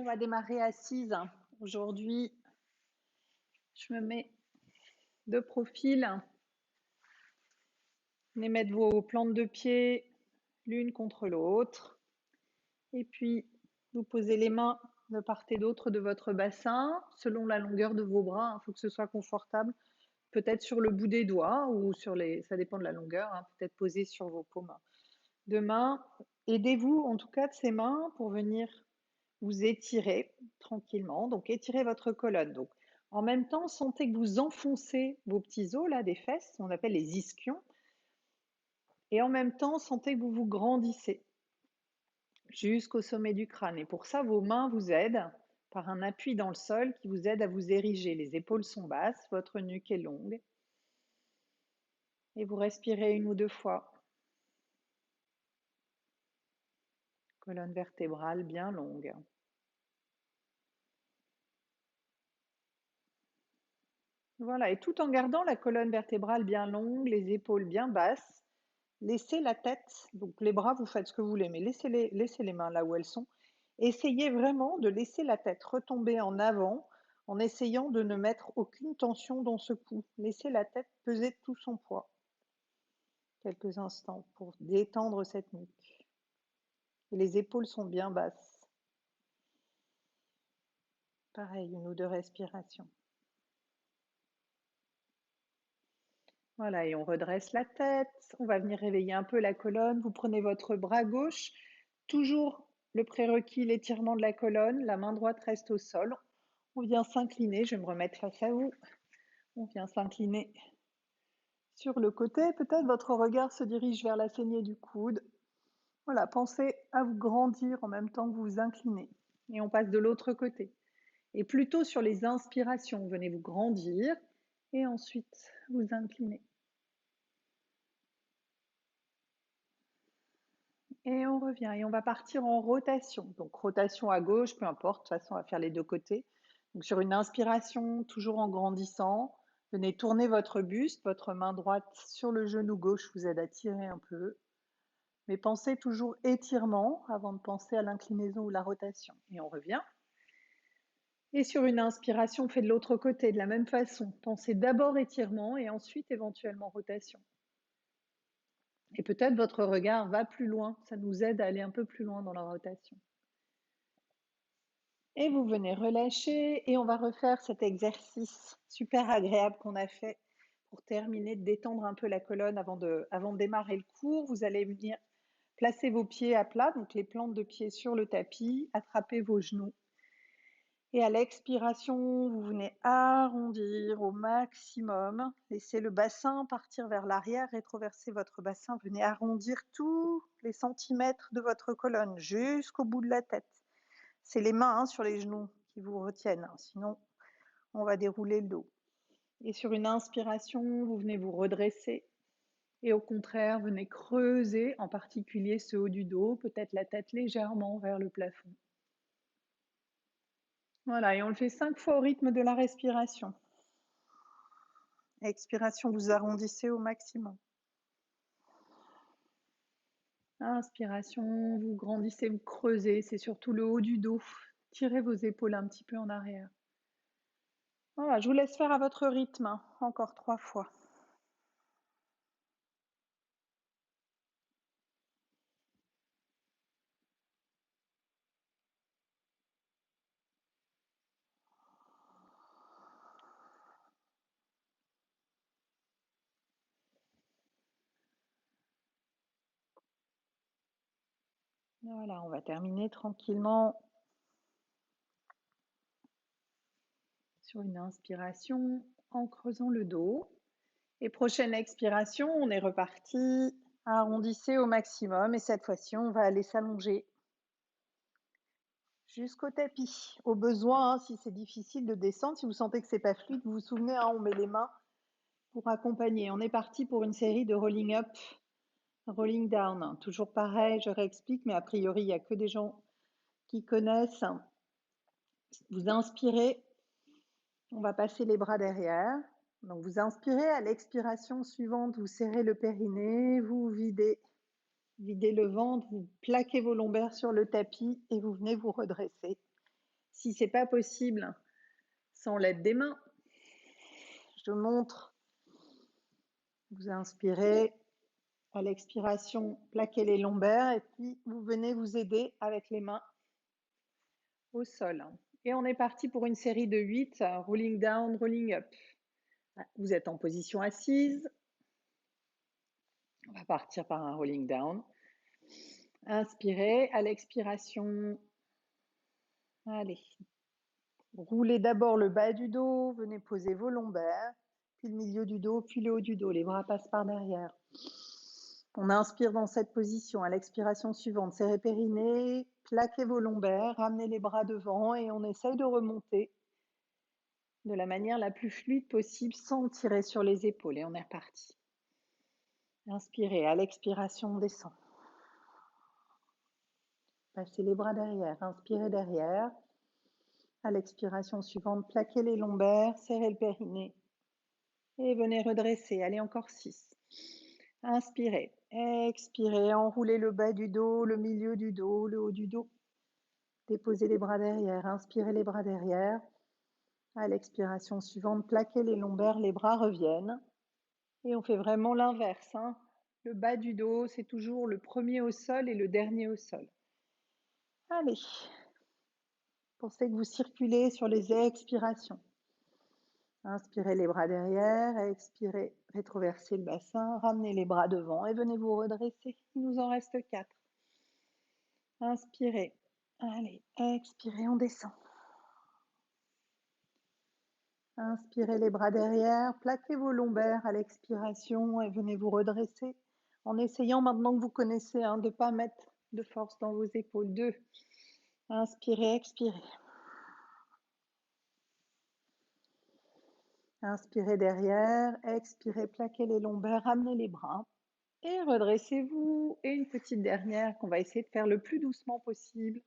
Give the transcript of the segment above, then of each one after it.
On va démarrer assise. Aujourd'hui, je me mets de profil. Venez mettre vos plantes de pied l'une contre l'autre. Et puis, vous posez les mains de part et d'autre de votre bassin, selon la longueur de vos bras. Il faut que ce soit confortable. Peut-être sur le bout des doigts ou sur les... Ça dépend de la longueur. Peut-être posé sur vos paumes de main. Aidez-vous en tout cas de ces mains pour venir vous étirez tranquillement. Donc, étirez votre colonne. Donc, en même temps, sentez que vous enfoncez vos petits os là des fesses, on appelle les ischions. Et en même temps, sentez que vous vous grandissez jusqu'au sommet du crâne. Et pour ça, vos mains vous aident par un appui dans le sol qui vous aide à vous ériger. Les épaules sont basses, votre nuque est longue. Et vous respirez une ou deux fois. Colonne vertébrale bien longue. Voilà, et tout en gardant la colonne vertébrale bien longue, les épaules bien basses, laissez la tête, donc les bras, vous faites ce que vous voulez, mais laissez les mains là où elles sont. Essayez vraiment de laisser la tête retomber en avant en essayant de ne mettre aucune tension dans ce cou. Laissez la tête peser tout son poids. Quelques instants pour détendre cette nuque. Et les épaules sont bien basses. Pareil, une ou deux respirations. Voilà, et on redresse la tête. On va venir réveiller un peu la colonne. Vous prenez votre bras gauche, toujours le prérequis, l'étirement de la colonne. La main droite reste au sol. On vient s'incliner. Je vais me remettre face à vous. On vient s'incliner sur le côté. Peut-être votre regard se dirige vers la saignée du coude. Voilà, pensez à vous grandir en même temps que vous vous inclinez. Et on passe de l'autre côté. Et plutôt sur les inspirations, venez vous grandir et ensuite vous incliner. Et on revient et on va partir en rotation. Donc rotation à gauche, peu importe, de toute façon on va faire les deux côtés. Donc sur une inspiration, toujours en grandissant, venez tourner votre buste, votre main droite sur le genou gauche vous aide à tirer un peu. Mais pensez toujours étirement avant de penser à l'inclinaison ou la rotation. Et on revient. Et sur une inspiration, on fait de l'autre côté de la même façon. Pensez d'abord étirement et ensuite éventuellement rotation. Et peut-être votre regard va plus loin, ça nous aide à aller un peu plus loin dans la rotation. Et vous venez relâcher et on va refaire cet exercice super agréable qu'on a fait pour terminer de détendre un peu la colonne avant de démarrer le cours. Vous allez venir placer vos pieds à plat, donc les plantes de pied sur le tapis, attrapez vos genoux. Et à l'expiration, vous venez arrondir au maximum. Laissez le bassin partir vers l'arrière, rétroversez votre bassin. Venez arrondir tous les centimètres de votre colonne jusqu'au bout de la tête. C'est les mains sur les genoux qui vous retiennent, sinon on va dérouler le dos. Et sur une inspiration, vous venez vous redresser. Et au contraire, venez creuser, en particulier ce haut du dos, peut-être la tête légèrement vers le plafond. Voilà, et on le fait 5 fois au rythme de la respiration. Expiration, vous arrondissez au maximum. Inspiration, vous grandissez, vous creusez, c'est surtout le haut du dos. Tirez vos épaules un petit peu en arrière. Voilà, je vous laisse faire à votre rythme, encore 3 fois. Voilà, on va terminer tranquillement sur une inspiration en creusant le dos. Et prochaine expiration, on est reparti. Arrondissez au maximum et cette fois-ci, on va aller s'allonger jusqu'au tapis. Au besoin, si c'est difficile de descendre, si vous sentez que c'est pas fluide, vous vous souvenez, on met les mains pour accompagner. On est parti pour une série de rolling up, rolling down. Toujours pareil, je réexplique, mais a priori, il n'y a que des gens qui connaissent. Vous inspirez, on va passer les bras derrière. Donc vous inspirez, à l'expiration suivante, vous serrez le périnée, vous videz le ventre, vous plaquez vos lombaires sur le tapis et vous venez vous redresser. Si c'est pas possible, sans l'aide des mains, je montre. Vous inspirez. À l'expiration, plaquez les lombaires et puis vous venez vous aider avec les mains au sol. Et on est parti pour une série de 8, rolling down, rolling up. Vous êtes en position assise. On va partir par un rolling down. Inspirez, à l'expiration, allez. Roulez d'abord le bas du dos, venez poser vos lombaires, puis le milieu du dos, puis le haut du dos. Les bras passent par derrière. On inspire dans cette position. À l'expiration suivante, serrez périnée, plaquez vos lombaires, ramenez les bras devant et on essaye de remonter de la manière la plus fluide possible sans tirer sur les épaules. Et on est reparti. Inspirez. À l'expiration, on descend. Passez les bras derrière. Inspirez derrière. À l'expiration suivante, plaquez les lombaires, serrez le périnée. Et venez redresser. Allez, encore 6. Inspirez. Expirez. Enroulez le bas du dos, le milieu du dos, le haut du dos. Déposez les bras derrière. Inspirez les bras derrière. À l'expiration suivante, plaquez les lombaires, les bras reviennent. Et on fait vraiment l'inverse. Le bas du dos, c'est toujours le premier au sol et le dernier au sol. Allez. Pensez que vous circulez sur les expirations. Inspirez les bras derrière, expirez, rétroversez le bassin, ramenez les bras devant et venez vous redresser. Il nous en reste 4. Inspirez. Allez, expirez, on descend. Inspirez les bras derrière, plaquez vos lombaires à l'expiration et venez vous redresser en essayant maintenant que vous connaissez de ne pas mettre de force dans vos épaules. 2. Inspirez, expirez. Inspirez derrière, expirez, plaquez les lombaires, ramenez les bras et redressez-vous. Et une petite dernière qu'on va essayer de faire le plus doucement possible.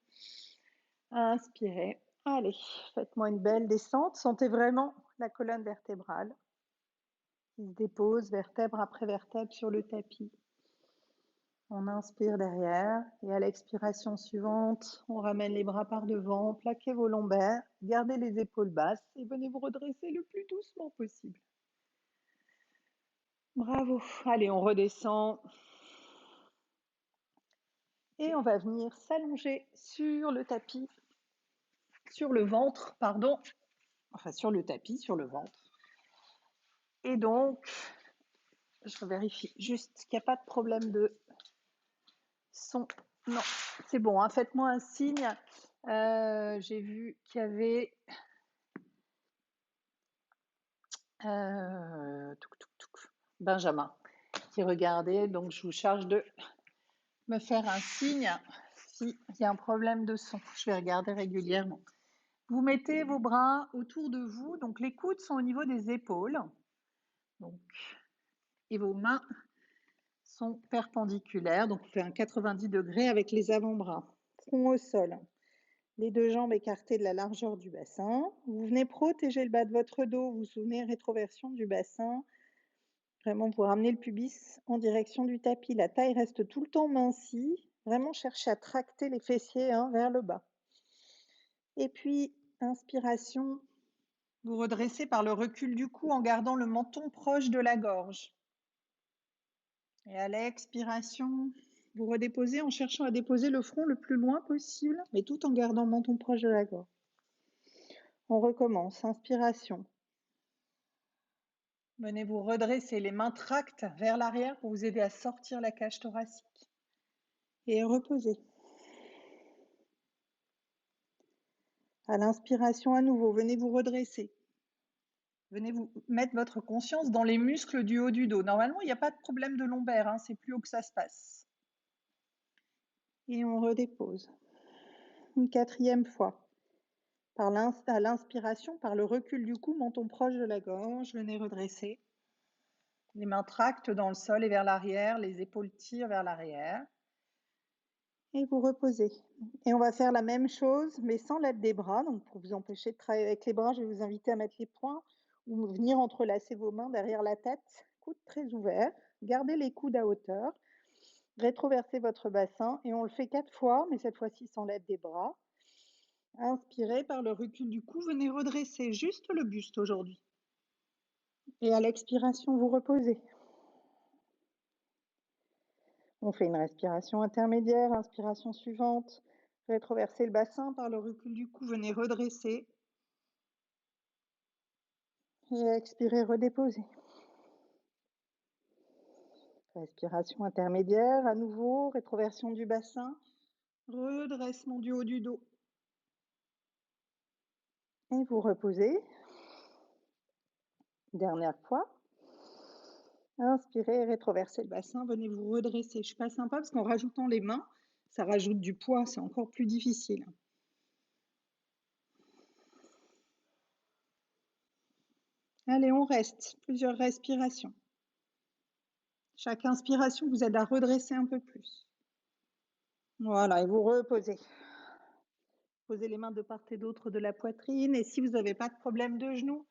Inspirez. Allez, faites-moi une belle descente. Sentez vraiment la colonne vertébrale qui se dépose vertèbre après vertèbre sur le tapis. On inspire derrière et à l'expiration suivante, on ramène les bras par devant, plaquez vos lombaires, gardez les épaules basses et venez vous redresser le plus doucement possible. Bravo. Allez, on redescend. Et on va venir s'allonger sur le tapis, sur le ventre, pardon. Enfin, sur le tapis, sur le ventre. Et donc, je vérifie juste qu'il n'y a pas de problème de son. Non, c'est bon, faites-moi un signe. J'ai vu qu'il y avait Benjamin qui regardait, donc je vous charge de me faire un signe s'il y a un problème de son. Je vais regarder régulièrement. Vous mettez vos bras autour de vous, donc les coudes sont au niveau des épaules, donc, et vos mains sont perpendiculaires, donc vous faites un 90 degrés avec les avant-bras, front au sol. Les 2 jambes écartées de la largeur du bassin. Vous venez protéger le bas de votre dos, vous vous souvenez, rétroversion du bassin. Vraiment, vous ramenez le pubis en direction du tapis. La taille reste tout le temps mincie. Vraiment, cherchez à tracter les fessiers vers le bas. Et puis, inspiration, vous redressez par le recul du cou en gardant le menton proche de la gorge. Et à l'expiration, vous redéposez en cherchant à déposer le front le plus loin possible, mais tout en gardant le menton proche de la gorge. On recommence. Inspiration. Venez vous redresser, les mains tractent vers l'arrière pour vous aider à sortir la cage thoracique. Et reposez. À l'inspiration à nouveau, venez vous redresser. Venez vous mettre votre conscience dans les muscles du haut du dos. Normalement, il n'y a pas de problème de lombaire, c'est plus haut que ça se passe. Et on redépose. Une 4e fois. À l'inspiration, par le recul du cou, menton proche de la gorge, venez redresser. Les mains tractent dans le sol et vers l'arrière, les épaules tirent vers l'arrière. Et vous reposez. Et on va faire la même chose, mais sans l'aide des bras. Donc, pour vous empêcher de travailler avec les bras, je vais vous inviter à mettre les poings ou venir entrelacer vos mains derrière la tête, coudes très ouverts. Gardez les coudes à hauteur. Rétroversez votre bassin et on le fait 4 fois, mais cette fois-ci sans l'aide des bras. Inspirez par le recul du cou, venez redresser juste le buste aujourd'hui. Et à l'expiration, vous reposez. On fait une respiration intermédiaire, inspiration suivante. Rétroversez le bassin par le recul du cou, venez redresser. Et expirez, redéposez. Respiration intermédiaire, à nouveau, rétroversion du bassin, redressement du haut du dos. Et vous reposez. Dernière fois. Inspirez, rétroversez le bassin, venez vous redresser. Je ne suis pas sympa parce qu'en rajoutant les mains, ça rajoute du poids, c'est encore plus difficile. Allez, on reste. Plusieurs respirations. Chaque inspiration vous aide à redresser un peu plus. Voilà, et vous reposez. Posez les mains de part et d'autre de la poitrine. Et si vous n'avez pas de problème de genoux,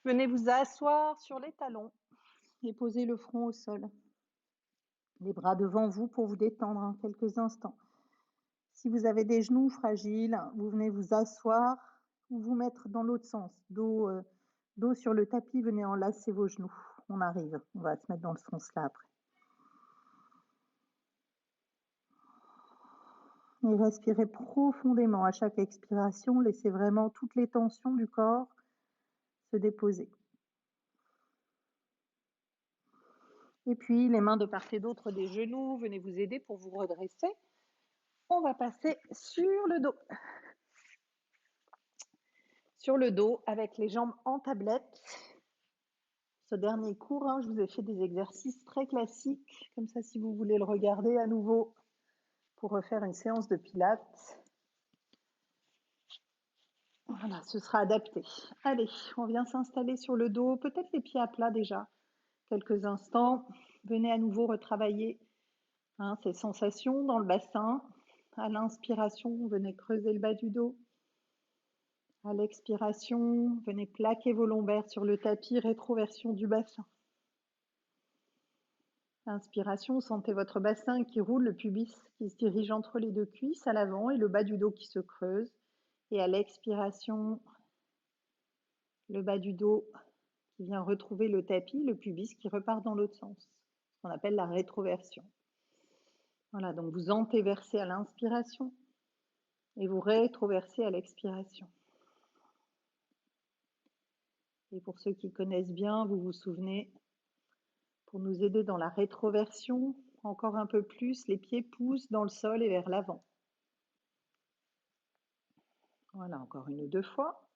venez vous asseoir sur les talons et posez le front au sol. Les bras devant vous pour vous détendre quelques instants. Si vous avez des genoux fragiles, vous venez vous asseoir ou vous mettre dans l'autre sens. Dos sur le tapis, venez enlacer vos genoux. On arrive, on va se mettre dans ce sens-là après. Et respirez profondément à chaque expiration. Laissez vraiment toutes les tensions du corps se déposer. Et puis, les mains de part et d'autre des genoux, venez vous aider pour vous redresser. On va passer sur le dos. Sur le dos, avec les jambes en tablette. Ce dernier cours, je vous ai fait des exercices très classiques. Comme ça, si vous voulez le regarder à nouveau pour refaire une séance de pilates. Voilà, ce sera adapté. Allez, on vient s'installer sur le dos, peut-être les pieds à plat déjà. Quelques instants. Venez à nouveau retravailler ces sensations dans le bassin. À l'inspiration, venez creuser le bas du dos. À l'expiration, venez plaquer vos lombaires sur le tapis, rétroversion du bassin. Inspiration, sentez votre bassin qui roule, le pubis qui se dirige entre les deux cuisses à l'avant et le bas du dos qui se creuse. Et à l'expiration, le bas du dos qui vient retrouver le tapis, le pubis qui repart dans l'autre sens, ce qu'on appelle la rétroversion. Voilà, donc vous antéversez à l'inspiration et vous rétroversez à l'expiration. Et pour ceux qui connaissent bien, vous vous souvenez, pour nous aider dans la rétroversion, encore un peu plus, les pieds poussent dans le sol et vers l'avant. Voilà, encore une ou deux fois.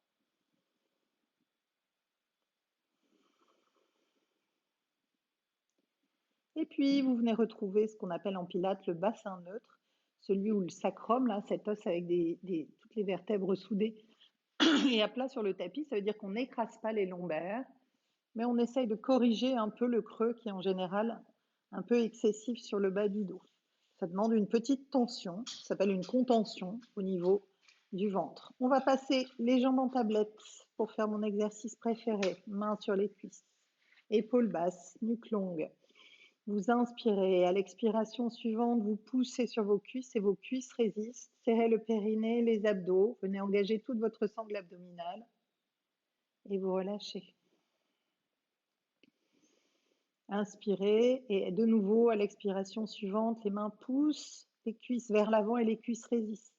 Et puis, vous venez retrouver ce qu'on appelle en pilates le bassin neutre, celui où le sacrum, là, cet os avec toutes les vertèbres soudées et à plat sur le tapis. Ça veut dire qu'on n'écrase pas les lombaires, mais on essaye de corriger un peu le creux qui est en général un peu excessif sur le bas du dos. Ça demande une petite tension, ça s'appelle une contention au niveau du ventre. On va passer les jambes en tablette pour faire mon exercice préféré. Mains sur les cuisses, épaules basses, nuque longue. Vous inspirez, à l'expiration suivante, vous poussez sur vos cuisses et vos cuisses résistent. Serrez le périnée, les abdos. Venez engager toute votre sangle abdominale et vous relâchez. Inspirez et de nouveau, à l'expiration suivante, les mains poussent, les cuisses vers l'avant et les cuisses résistent.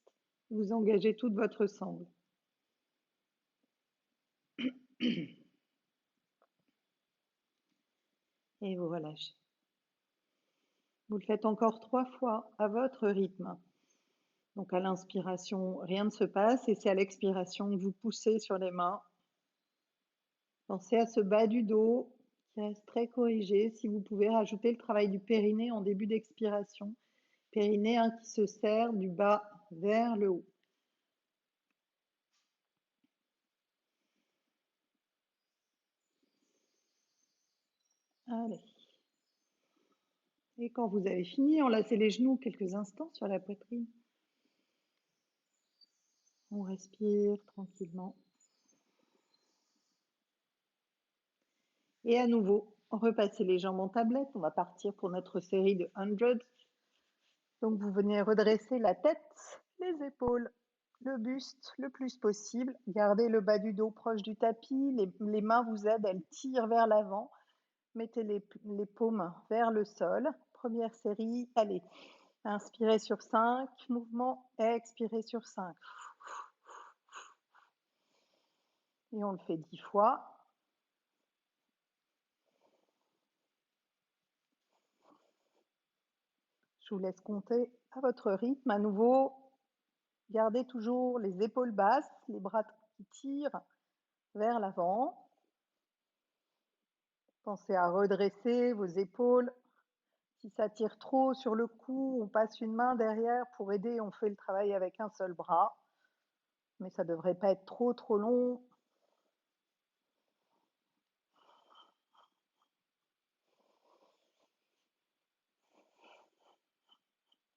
Vous engagez toute votre sangle. Et vous relâchez. Vous le faites encore 3 fois à votre rythme. Donc à l'inspiration, rien ne se passe et c'est à l'expiration que vous poussez sur les mains. Pensez à ce bas du dos qui reste très corrigé. Si vous pouvez rajouter le travail du périnée en début d'expiration. Périnée qui se serre du bas vers le haut. Allez. Et quand vous avez fini, enlacez les genoux quelques instants sur la poitrine. On respire tranquillement. Et à nouveau, repassez les jambes en tablette. On va partir pour notre série de 100. Donc vous venez redresser la tête, les épaules. le buste le plus possible. Gardez le bas du dos proche du tapis. Les mains vous aident, elles tirent vers l'avant. Mettez les paumes vers le sol. Première série, allez. Inspirez sur 5 mouvements, expirez sur 5. Et on le fait 10 fois. Je vous laisse compter à votre rythme. À nouveau, gardez toujours les épaules basses, les bras qui tirent vers l'avant. Pensez à redresser vos épaules. Si ça tire trop sur le cou, on passe une main derrière pour aider. On fait le travail avec un seul bras. Mais ça ne devrait pas être trop long.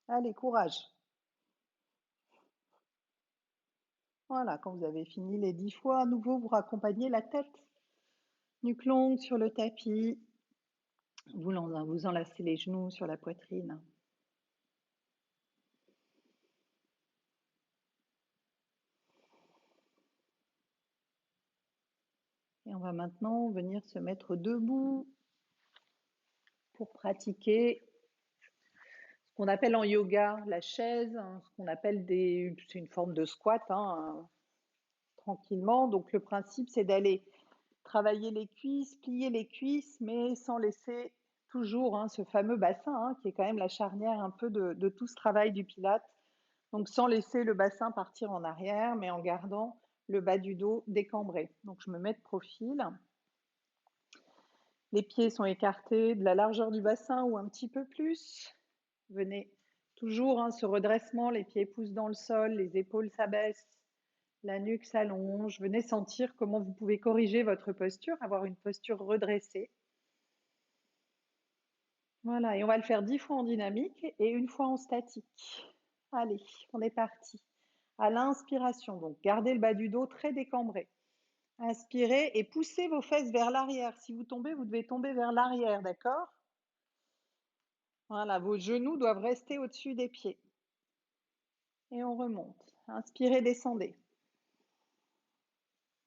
Allez, courage. Voilà, quand vous avez fini les 10 fois, à nouveau, vous raccompagnez la tête. Nuque longue sur le tapis. Vous enlacez les genoux sur la poitrine. Et on va maintenant venir se mettre debout pour pratiquer ce qu'on appelle en yoga la chaise, ce qu'on appelle c'est une forme de squat, tranquillement. Donc le principe, c'est d'aller travailler les cuisses, plier les cuisses, mais sans laisser toujours ce fameux bassin qui est quand même la charnière un peu de tout ce travail du Pilates. Donc sans laisser le bassin partir en arrière, mais en gardant le bas du dos décambré. Donc je me mets de profil. Les pieds sont écartés de la largeur du bassin ou un petit peu plus. Venez toujours ce redressement, les pieds poussent dans le sol, les épaules s'abaissent, la nuque s'allonge. Venez sentir comment vous pouvez corriger votre posture, avoir une posture redressée. Voilà, et on va le faire 10 fois en dynamique et une fois en statique. Allez, on est parti. À l'inspiration, donc gardez le bas du dos très décambré. Inspirez et poussez vos fesses vers l'arrière. Si vous tombez, vous devez tomber vers l'arrière, d'accord? Voilà, vos genoux doivent rester au-dessus des pieds. Et on remonte. Inspirez, descendez.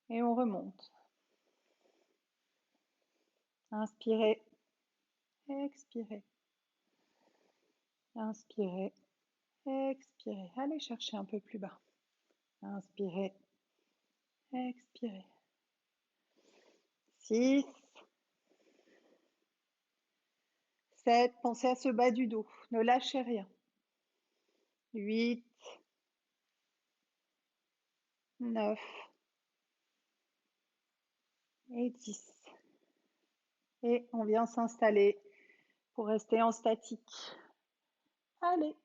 Et on remonte. Inspirez, expirez. Inspirez, expirez. Allez chercher un peu plus bas. Inspirez, expirez. 6, 7, pensez à ce bas du dos, ne lâchez rien. 8, 9 et 10. Et on vient s'installer pour rester en statique. Allez,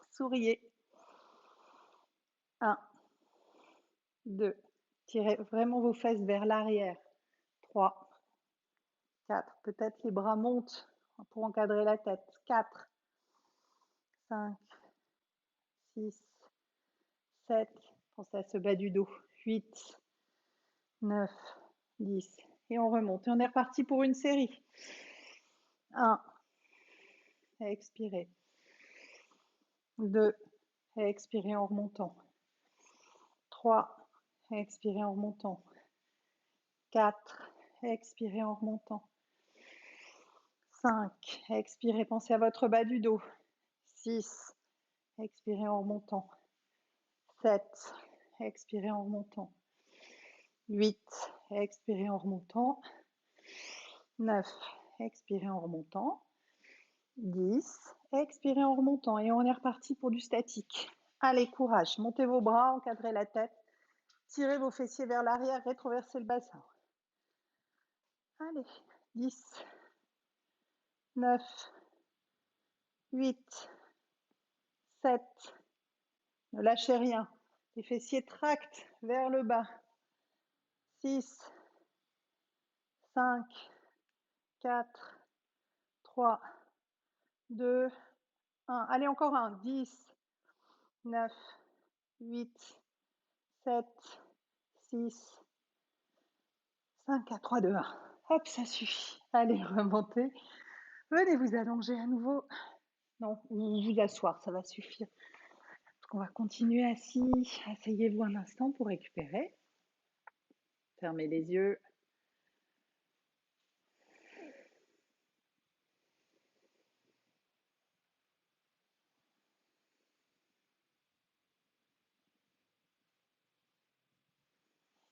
souriez. 1, 2, tirez vraiment vos fesses vers l'arrière. 3, 4, peut-être les bras montent pour encadrer la tête. 4, 5, 6, 7, pensez à ce bas du dos. 8, 9, 10. Et on remonte. Et on est reparti pour une série. 1, expirez. 2, expirez en remontant. 3, expirez en remontant. 4, expirez en remontant. 5, expirez, pensez à votre bas du dos. 6, expirez en remontant. 7, expirez en remontant. 8, expirez en remontant. 9, expirez en remontant. 10, expirez en remontant. Et on est reparti pour du statique. Allez, courage. Montez vos bras, encadrez la tête. Tirez vos fessiers vers l'arrière, rétroversez le bassin. Allez, 10, 9, 8, 7. Ne lâchez rien. Les fessiers tractent vers le bas. 6, 5, 4, 3, 2, 1. Allez, encore un. 10, 9, 8, 7, 6, 5, 4, 3, 2, 1. Hop, ça suffit. Allez, remontez. Venez vous allonger à nouveau. Non, vous asseoir, ça va suffire. On va continuer assis. Asseyez-vous un instant pour récupérer. Fermez les yeux.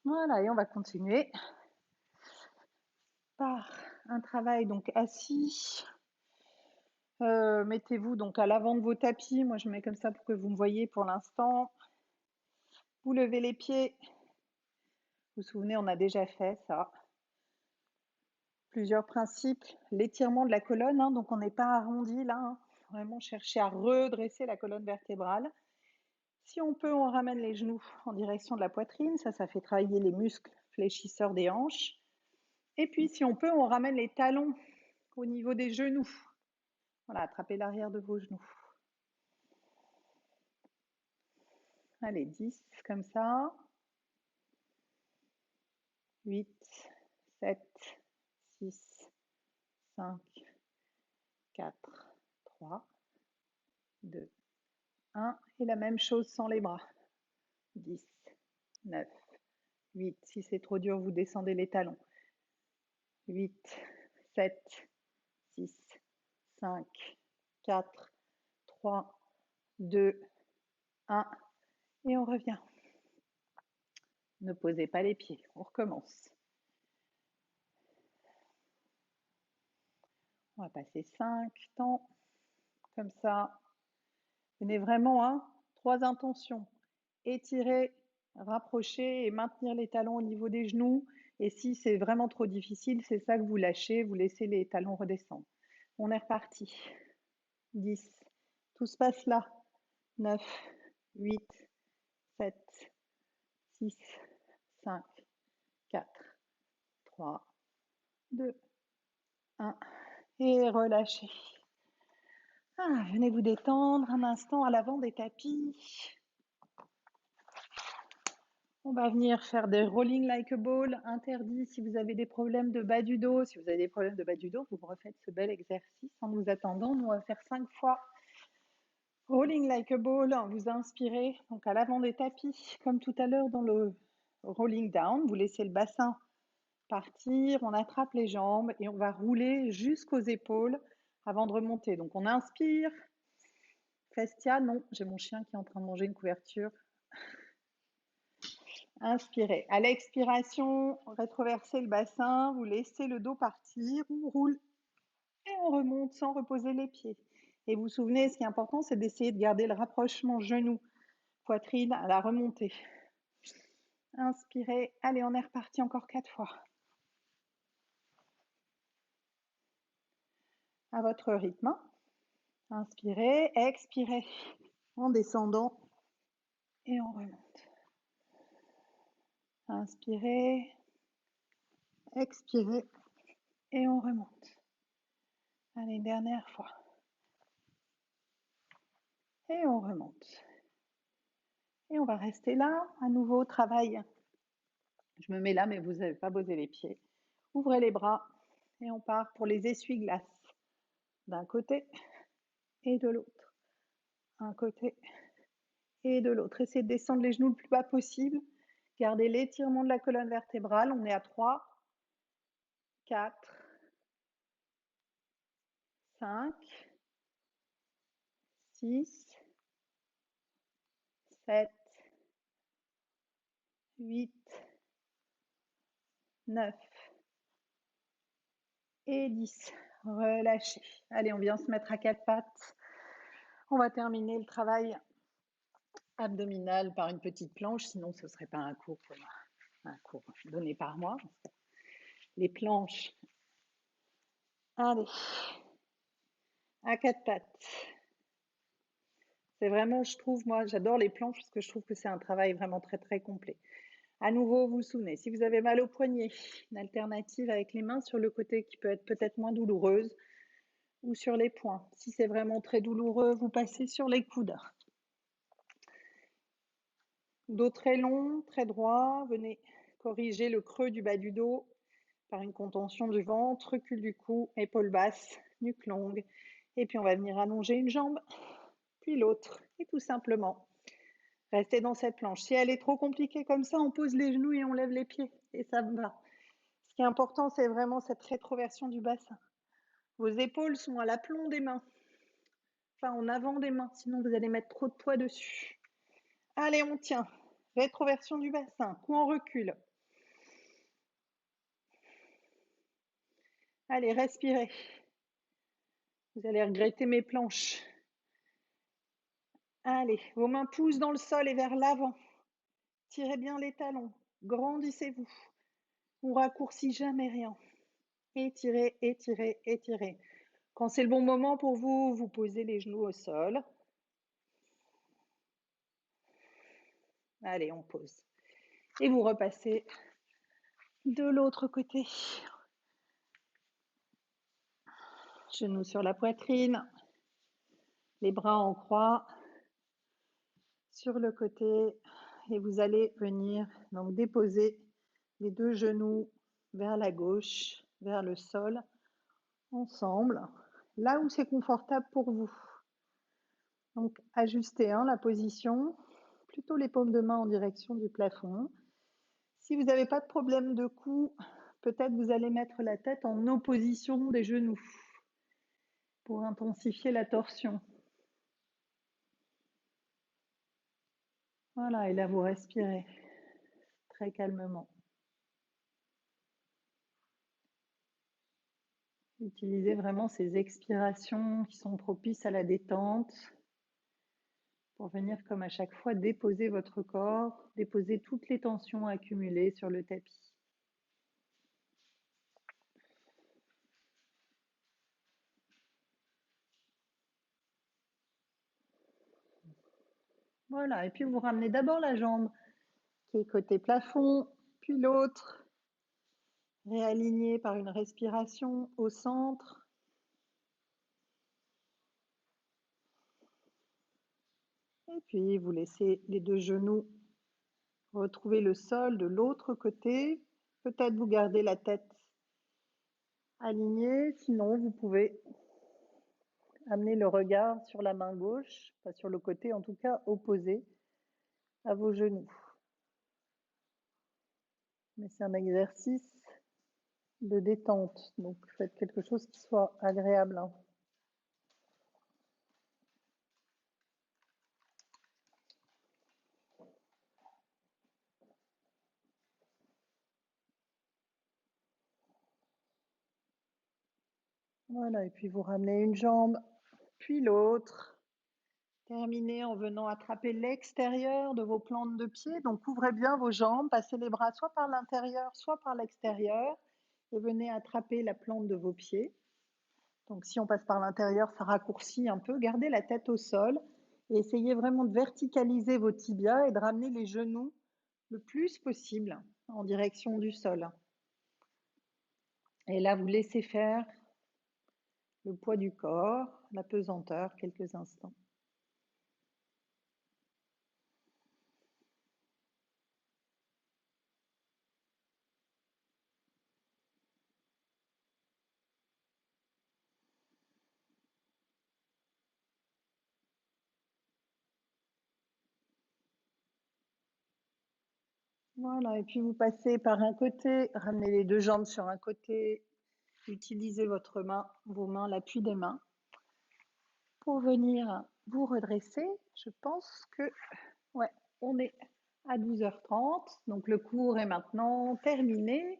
Voilà, et on va continuer par un travail donc assis. Mettez-vous donc à l'avant de vos tapis. Moi, je mets comme ça pour que vous me voyez pour l'instant. Vous levez les pieds. Vous vous souvenez, on a déjà fait ça. Plusieurs principes. L'étirement de la colonne, hein, donc on n'est pas arrondi là. Hein. Vraiment chercher à redresser la colonne vertébrale. Si on peut, on ramène les genoux en direction de la poitrine. Ça fait travailler les muscles fléchisseurs des hanches. Et puis, si on peut, on ramène les talons au niveau des genoux. Voilà, attrapez l'arrière de vos genoux. Allez, 10 comme ça. 8, 7, 6, 5, 4, 3, 2, 1. Et la même chose sans les bras. 10, 9, 8. Si c'est trop dur, vous descendez les talons. 8, 7, 6, 5, 4, 3, 2, 1. Et on revient. Ne posez pas les pieds. On recommence. On va passer 5 temps. Comme ça. Venez vraiment, hein, 3 intentions. Étirer, rapprocher et maintenir les talons au niveau des genoux. Et si c'est vraiment trop difficile, c'est ça que vous lâchez, vous laissez les talons redescendre. On est reparti. 10. Tout se passe là. 9, 8, 7, 6, 5, 4, 3, 2, 1. Et relâchez. Ah, venez vous détendre un instant à l'avant des tapis. On va venir faire des rolling like a ball, interdit si vous avez des problèmes de bas du dos. Si vous avez des problèmes de bas du dos, vous refaites ce bel exercice en nous attendant. Nous, on va faire 5 fois. Rolling like a ball, vous inspirez donc à l'avant des tapis, comme tout à l'heure dans le rolling down. Vous laissez le bassin partir, on attrape les jambes et on va rouler jusqu'aux épaules avant de remonter. Donc on inspire. Festia, non, j'ai mon chien qui est en train de manger une couverture. Inspirez. À l'expiration, rétroversez le bassin, vous laissez le dos partir, on roule et on remonte sans reposer les pieds. Et vous vous souvenez, ce qui est important, c'est d'essayer de garder le rapprochement genou, poitrine à la remontée. Inspirez. Allez, on est reparti encore 4 fois. À votre rythme. Inspirez, expirez en descendant et on remonte. Inspirez, expirez et on remonte. Allez, dernière fois. Et on remonte. Et on va rester là. À nouveau, travail. Je me mets là, mais vous n'avez pas posé les pieds. Ouvrez les bras et on part pour les essuie-glaces. D'un côté et de l'autre. Un côté et de l'autre. Essayez de descendre les genoux le plus bas possible. Gardez l'étirement de la colonne vertébrale. On est à 3, 4, 5, 6, 7, 8, 9 et 10. Relâchez. Allez, on vient se mettre à 4 pattes. On va terminer le travail abdominal par une petite planche, sinon ce ne serait pas un cours donné par moi. Les planches. Allez, à 4 pattes. C'est vraiment, je trouve, moi, j'adore les planches parce que je trouve que c'est un travail vraiment très, très complet. À nouveau, vous vous souvenez, si vous avez mal au poignet, une alternative avec les mains sur le côté qui peut être peut-être moins douloureuse ou sur les poings. Si c'est vraiment très douloureux, vous passez sur les coudes. Dos très long, très droit, venez corriger le creux du bas du dos par une contention du ventre, recul du cou, épaules basses, nuque longue. Et puis on va venir allonger une jambe, puis l'autre, et tout simplement Restez dans cette planche. Si elle est trop compliquée comme ça, on pose les genoux et on lève les pieds et ça va. Ce qui est important, c'est vraiment cette rétroversion du bassin. Vos épaules sont à l'aplomb des mains, enfin en avant des mains, sinon vous allez mettre trop de poids dessus. Allez, on tient. Rétroversion du bassin, cou en recul. Allez, respirez. Vous allez regretter mes planches. Allez, vos mains poussent dans le sol et vers l'avant. Tirez bien les talons. Grandissez-vous. On raccourcit jamais rien. Étirez, étirez, étirez. Quand c'est le bon moment pour vous, vous posez les genoux au sol. Allez, on pose. Et vous repassez de l'autre côté. Genoux sur la poitrine. Les bras en croix sur le côté. Et vous allez venir donc déposer les deux genoux vers la gauche, vers le sol, ensemble, là où c'est confortable pour vous. Donc ajustez la position, plutôt les paumes de main en direction du plafond. Si vous n'avez pas de problème de cou, peut-être vous allez mettre la tête en opposition des genoux pour intensifier la torsion. Voilà, et là vous respirez très calmement. Utilisez vraiment ces expirations qui sont propices à la détente pour venir comme à chaque fois déposer votre corps, déposer toutes les tensions accumulées sur le tapis. Voilà, et puis vous ramenez d'abord la jambe qui est côté plafond, puis l'autre, réalignée par une respiration au centre. Et puis vous laissez les deux genoux retrouver le sol de l'autre côté. Peut-être vous gardez la tête alignée, sinon vous pouvez amener le regard sur la main gauche, pas sur le côté en tout cas opposé à vos genoux. Mais c'est un exercice de détente, donc faites quelque chose qui soit agréable. Voilà, et puis vous ramenez une jambe, puis l'autre. Terminez en venant attraper l'extérieur de vos plantes de pied. Donc ouvrez bien vos jambes, passez les bras soit par l'intérieur, soit par l'extérieur et venez attraper la plante de vos pieds. Donc si on passe par l'intérieur, ça raccourcit un peu. Gardez la tête au sol et essayez vraiment de verticaliser vos tibias et de ramener les genoux le plus possible en direction du sol. Et là, vous laissez faire le poids du corps, la pesanteur, quelques instants. Voilà, et puis vous passez par un côté, ramenez les deux jambes sur un côté, utilisez vos mains, l'appui des mains pour venir vous redresser. Je pense que, ouais, on est à 12h30, donc le cours est maintenant terminé.